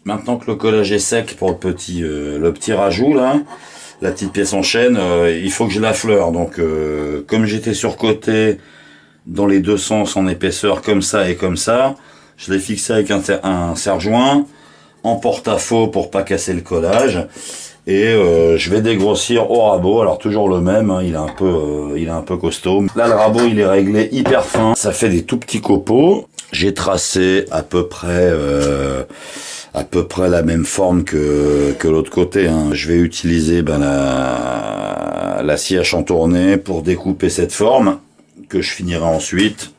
Maintenant que le collage est sec pour le petit rajout là, la petite pièce en chaîne, il faut que je l'affleure. Donc comme j'étais surcoté dans les deux sens en épaisseur comme ça et comme ça, je l'ai fixé avec un serre-joint en porte-à-faux pour pas casser le collage. Et je vais dégrossir au rabot. Alors toujours le même, hein, il est un peu costaud. Là le rabot il est réglé hyper fin. Ça fait des tout petits copeaux. J'ai tracé à peu près la même forme que l'autre côté, hein. Je vais utiliser la scie à chantourner pour découper cette forme que je finirai ensuite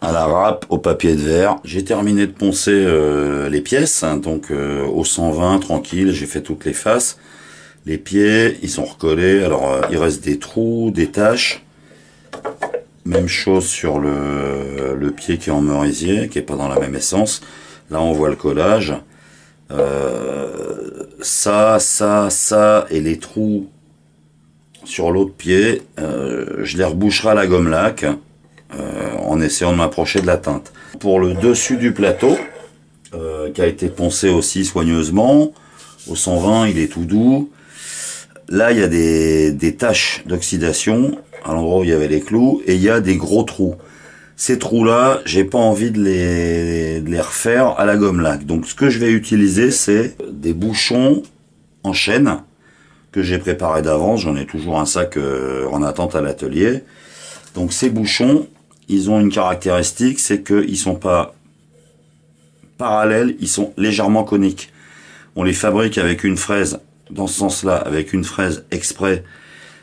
à la râpe au papier de verre. J'ai terminé de poncer les pièces, hein, donc au 120 tranquille, j'ai fait toutes les faces. Les pieds, ils sont recollés. Alors il reste des trous, des taches. Même chose sur le pied qui est en merisier, qui est pas dans la même essence. Là on voit le collage. Ça et les trous sur l'autre pied, je les reboucherai à la gomme laque en essayant de m'approcher de la teinte. Pour le dessus du plateau, qui a été poncé aussi soigneusement, au 120 il est tout doux. Là il y a des taches d'oxydation à l'endroit où il y avait les clous, et il y a des gros trous. Ces trous-là, j'ai pas envie de les refaire à la gomme laque. Donc ce que je vais utiliser, c'est des bouchons en chaîne que j'ai préparé d'avance. J'en ai toujours un sac en attente à l'atelier. Donc ces bouchons, ils ont une caractéristique, c'est qu'ils sont pas parallèles, ils sont légèrement coniques. On les fabrique avec une fraise, dans ce sens-là, avec une fraise exprès,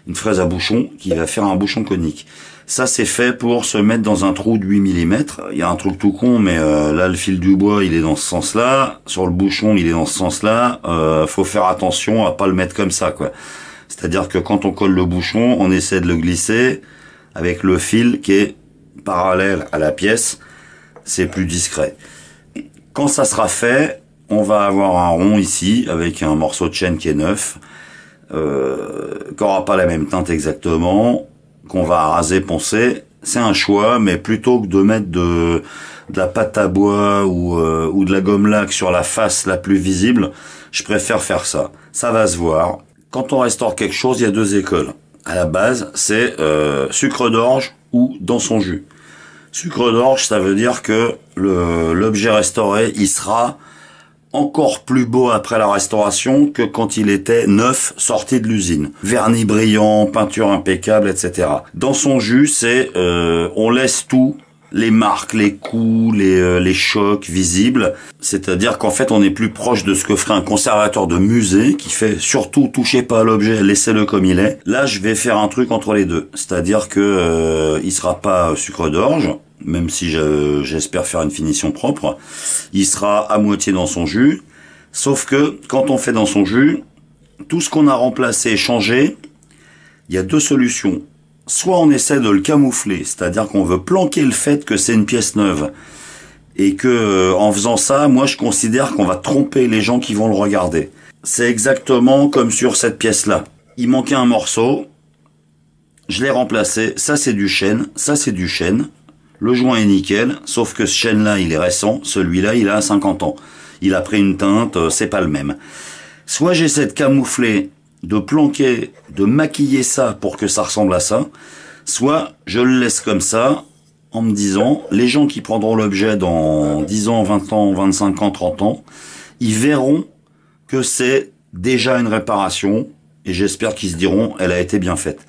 une fraise à bouchon qui va faire un bouchon conique. Ça, c'est fait pour se mettre dans un trou de 8 mm. Il y a un truc tout con, mais là, le fil du bois, il est dans ce sens-là. Sur le bouchon, il est dans ce sens-là. Faut faire attention à pas le mettre comme ça, quoi. C'est-à-dire que quand on colle le bouchon, on essaie de le glisser avec le fil qui est parallèle à la pièce. C'est plus discret. Quand ça sera fait, on va avoir un rond ici, avec un morceau de chaîne qui est neuf, qui n'aura pas la même teinte exactement, qu'on va raser, poncer. C'est un choix, mais plutôt que de mettre de la pâte à bois ou de la gomme laque sur la face la plus visible, je préfère faire ça. Ça va se voir. Quand on restaure quelque chose, il y a deux écoles. À la base, c'est sucre d'orge ou dans son jus. Sucre d'orge, ça veut dire que l'objet restauré, il sera encore plus beau après la restauration que quand il était neuf, sorti de l'usine. Vernis brillant, peinture impeccable, etc. Dans son jus, c'est on laisse tout, les marques, les coups, les chocs visibles. C'est-à-dire qu'en fait, on est plus proche de ce que ferait un conservateur de musée qui fait surtout touchez pas à l'objet, laissez-le comme il est. Là, je vais faire un truc entre les deux. C'est-à-dire que il sera pas sucre d'orge, même si j'espère faire une finition propre. Il sera à moitié dans son jus, sauf que quand on fait dans son jus, tout ce qu'on a remplacé et changé, il y a deux solutions. Soit on essaie de le camoufler, c'est-à-dire qu'on veut planquer le fait que c'est une pièce neuve, et que en faisant ça, moi je considère qu'on va tromper les gens qui vont le regarder. C'est exactement comme sur cette pièce-là. Il manquait un morceau, je l'ai remplacé, ça c'est du chêne, ça c'est du chêne. Le joint est nickel, sauf que ce chêne-là, il est récent, celui-là, il a 50 ans. Il a pris une teinte, c'est pas le même. Soit j'essaie de camoufler, de planquer, de maquiller ça pour que ça ressemble à ça, soit je le laisse comme ça, en me disant, les gens qui prendront l'objet dans 10 ans, 20 ans, 25 ans, 30 ans, ils verront que c'est déjà une réparation, et j'espère qu'ils se diront, elle a été bien faite.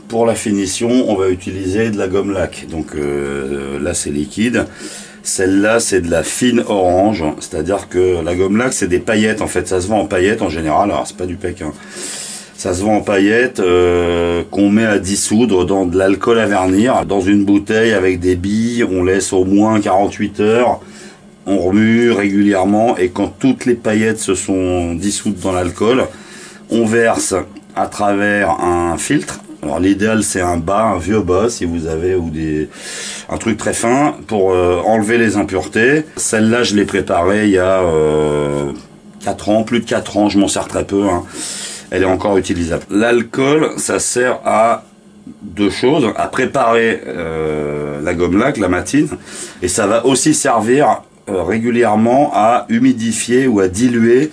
Pour la finition, on va utiliser de la gomme laque. Donc là, c'est liquide. Celle-là, c'est de la fine orange. C'est-à-dire que la gomme laque, c'est des paillettes. En fait, ça se vend en paillettes en général. Alors, c'est pas du Pékin. Ça se vend en paillettes qu'on met à dissoudre dans de l'alcool à vernir. Dans une bouteille avec des billes, on laisse au moins 48 heures. On remue régulièrement. Et quand toutes les paillettes se sont dissoutes dans l'alcool, on verse à travers un filtre. Alors l'idéal c'est un bas, un vieux bas si vous avez, ou un truc très fin pour enlever les impuretés. Celle-là je l'ai préparée il y a 4 ans, plus de 4 ans, je m'en sers très peu, hein. Elle est encore utilisable. L'alcool ça sert à deux choses, à préparer la gomme laque, la matine, et ça va aussi servir régulièrement à humidifier ou à diluer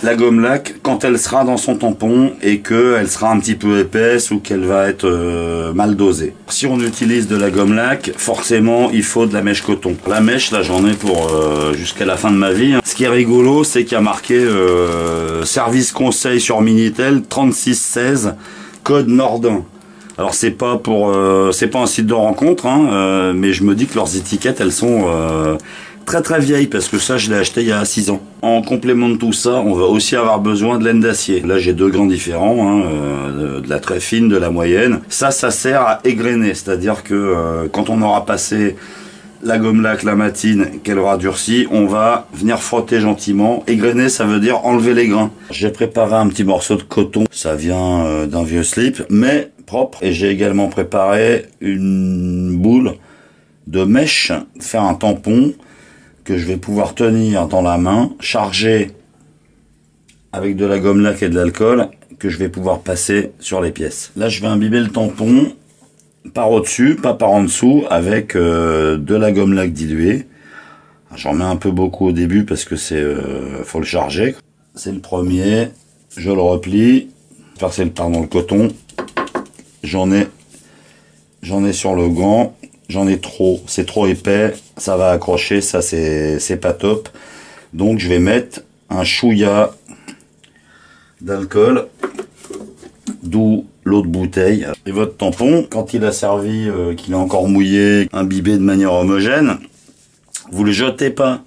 la gomme laque quand elle sera dans son tampon et qu'elle sera un petit peu épaisse ou qu'elle va être mal dosée. Si on utilise de la gomme laque, forcément il faut de la mèche coton. La mèche, là j'en ai pour jusqu'à la fin de ma vie. Ce qui est rigolo, c'est qu'il y a marqué service conseil sur Minitel 3616 code Nordin. Alors c'est pas un site de rencontre, hein, mais je me dis que leurs étiquettes elles sont très très vieille parce que ça je l'ai acheté il y a 6 ans. En complément de tout ça, on va aussi avoir besoin de laine d'acier. Là j'ai deux grains différents, hein, de la très fine, de la moyenne. Ça sert à égrener, c'est-à-dire que quand on aura passé la gomme laque, la matine, qu'elle aura durci, on va venir frotter gentiment. Égrener, ça veut dire enlever les grains. J'ai préparé un petit morceau de coton, ça vient d'un vieux slip, mais propre. Et j'ai également préparé une boule de mèche, faire un tampon que je vais pouvoir tenir dans la main, chargé avec de la gomme laque et de l'alcool, que je vais pouvoir passer sur les pièces. Là, je vais imbiber le tampon par au-dessus, pas par en dessous, avec de la gomme laque diluée. J'en mets un peu beaucoup au début parce que faut le charger. C'est le premier, je le replie, passer le par dans le coton. J'en ai sur le gant. J'en ai trop, c'est trop épais, ça va accrocher, ça c'est pas top. Donc je vais mettre un chouïa d'alcool, d'où l'autre bouteille. Et votre tampon, quand il a servi, qu'il est encore mouillé, imbibé de manière homogène, vous le jetez pas.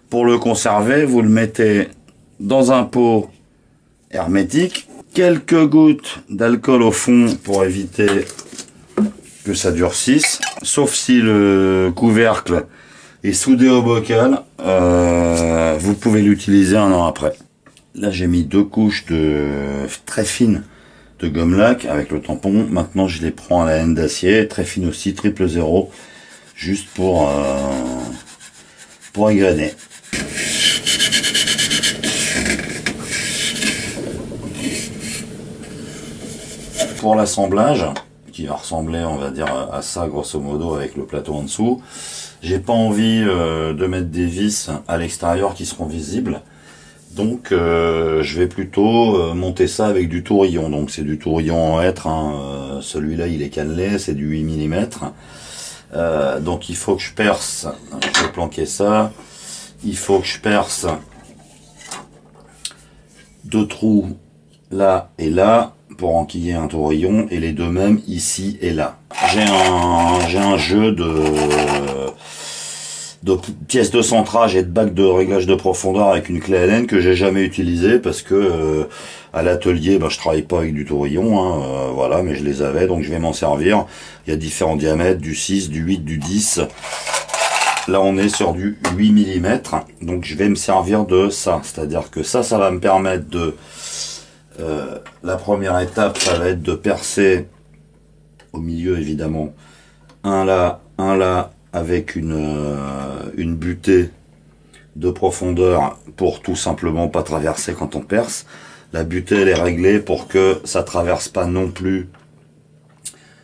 Pour le conserver, vous le mettez dans un pot hermétique, quelques gouttes d'alcool au fond pour éviter que ça durcisse, sauf si le couvercle est soudé au bocal, vous pouvez l'utiliser un an après. Là j'ai mis 2 couches de très fines de gomme laque avec le tampon. Maintenant je les prends à la laine d'acier, très fine aussi, 000, juste pour égrener. Pour l'assemblage, qui va ressembler, on va dire, à ça grosso modo avec le plateau en dessous. J'ai pas envie de mettre des vis à l'extérieur qui seront visibles, donc je vais plutôt monter ça avec du tourillon. Donc c'est du tourillon en hêtre, hein. Celui-là il est cannelé, c'est du 8 mm. Donc il faut que je perce, je vais planquer ça, il faut que je perce 2 trous là et là, pour enquiller un tourillon, et les deux mêmes ici et là. J'ai un jeu de pièces de centrage et de bacs de réglage de profondeur avec une clé Allen que j'ai jamais utilisé parce que à l'atelier je travaille pas avec du tourillon, hein, voilà, mais je les avais, donc je vais m'en servir. Il y a différents diamètres, du 6, du 8, du 10. Là on est sur du 8 mm, donc je vais me servir de ça, c'est-à-dire que ça va me permettre de la première étape, ça va être de percer au milieu évidemment, un là, avec une butée de profondeur pour tout simplement pas traverser quand on perce. La butée elle est réglée pour que ça traverse pas non plus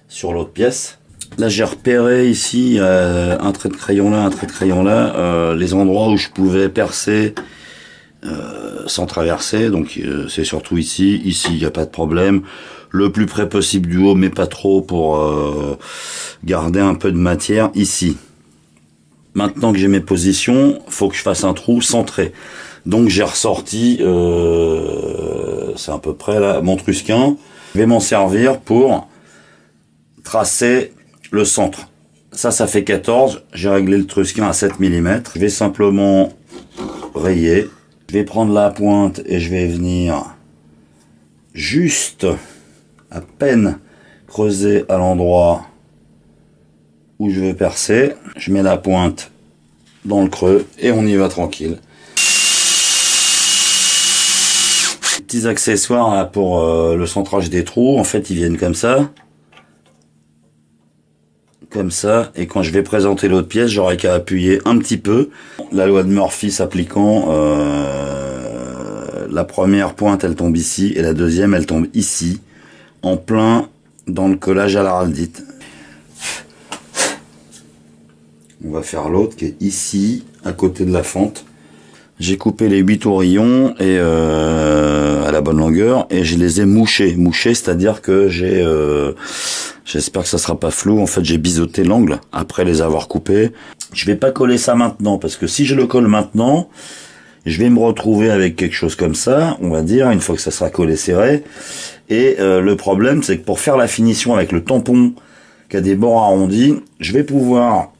sur l'autre pièce. Là j'ai repéré ici un trait de crayon là, un trait de crayon là, les endroits où je pouvais percer sans traverser, donc c'est surtout ici il n'y a pas de problème, le plus près possible du haut mais pas trop pour garder un peu de matière ici. Maintenant que j'ai mes positions, faut que je fasse un trou centré, donc j'ai ressorti c'est à peu près là mon trusquin. Je vais m'en servir pour tracer le centre. Ça fait 14, j'ai réglé le trusquin à 7 mm. Je vais simplement rayer. Je vais prendre la pointe et je vais venir juste à peine creuser à l'endroit où je veux percer. Je mets la pointe dans le creux et on y va tranquille. Petits accessoires là, pour le centrage des trous, en fait ils viennent comme ça, et quand je vais présenter l'autre pièce, j'aurai qu'à appuyer un petit peu. La loi de Murphy s'appliquant, la première pointe elle tombe ici et la deuxième elle tombe ici, en plein dans le collage à l'araldite. On va faire l'autre qui est ici, à côté de la fente. J'ai coupé les 8 tourillons et à la bonne longueur et je les ai mouchés. Mouchés, c'est-à-dire que j'ai, j'espère que ça sera pas flou. En fait, j'ai biseauté l'angle après les avoir coupés. Je vais pas coller ça maintenant parce que si je le colle maintenant, je vais me retrouver avec quelque chose comme ça, on va dire, une fois que ça sera collé serré. Et le problème, c'est que pour faire la finition avec le tampon qui a des bords arrondis, je vais pouvoir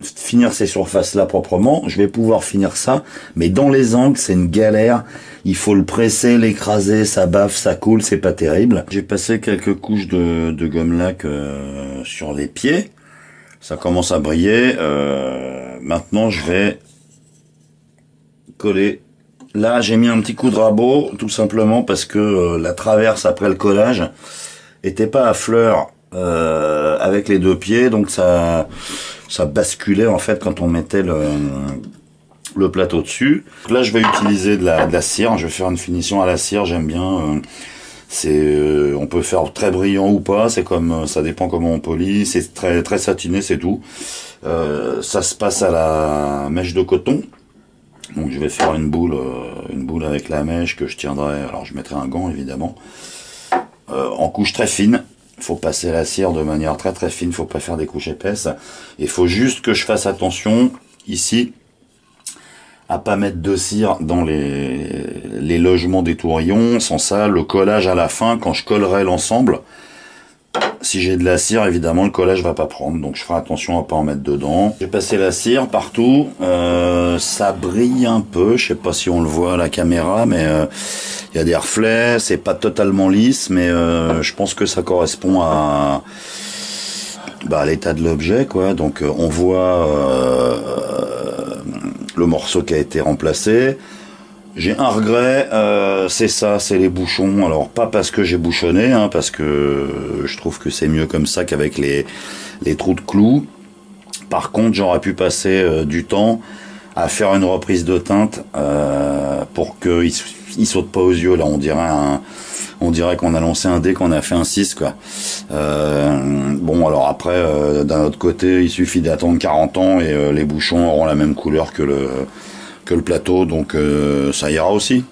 finir ces surfaces là proprement, je vais pouvoir finir ça, mais dans les angles c'est une galère, il faut le presser, l'écraser, ça baffe, ça coule, c'est pas terrible. J'ai passé quelques couches de gomme lac sur les pieds, ça commence à briller. Maintenant je vais coller. Là j'ai mis un petit coup de rabot tout simplement parce que la traverse après le collage était pas à fleur avec les deux pieds, donc ça basculait en fait quand on mettait le plateau dessus. Donc là je vais utiliser de la cire, je vais faire une finition à la cire, j'aime bien. On peut faire très brillant ou pas, c'est comme ça dépend comment on polit, c'est très satiné, c'est tout. Ça se passe à la mèche de coton. Donc je vais faire une boule avec la mèche que je tiendrai, alors je mettrai un gant évidemment, en couche très fine. Il faut passer la cire de manière très fine, faut pas faire des couches épaisses. Il faut juste que je fasse attention ici à pas mettre de cire dans les logements des tourillons. Sans ça, le collage à la fin, quand je collerai l'ensemble, si j'ai de la cire, évidemment, le collage va pas prendre. Donc je ferai attention à pas en mettre dedans. J'ai passé la cire partout. Ça brille un peu. Je sais pas si on le voit à la caméra, mais il y a des reflets. C'est pas totalement lisse, mais je pense que ça correspond à l'état de l'objet, quoi. Donc on voit le morceau qui a été remplacé. J'ai un regret, c'est ça, c'est les bouchons. Alors pas parce que j'ai bouchonné, hein, parce que je trouve que c'est mieux comme ça qu'avec les trous de clous. Par contre, j'aurais pu passer du temps à faire une reprise de teinte pour qu'il saute pas aux yeux. Là, on dirait qu'on a lancé un dé, qu'on a fait un 6, quoi. Bon, alors après, d'un autre côté, il suffit d'attendre 40 ans et les bouchons auront la même couleur que le plateau, donc ça ira aussi.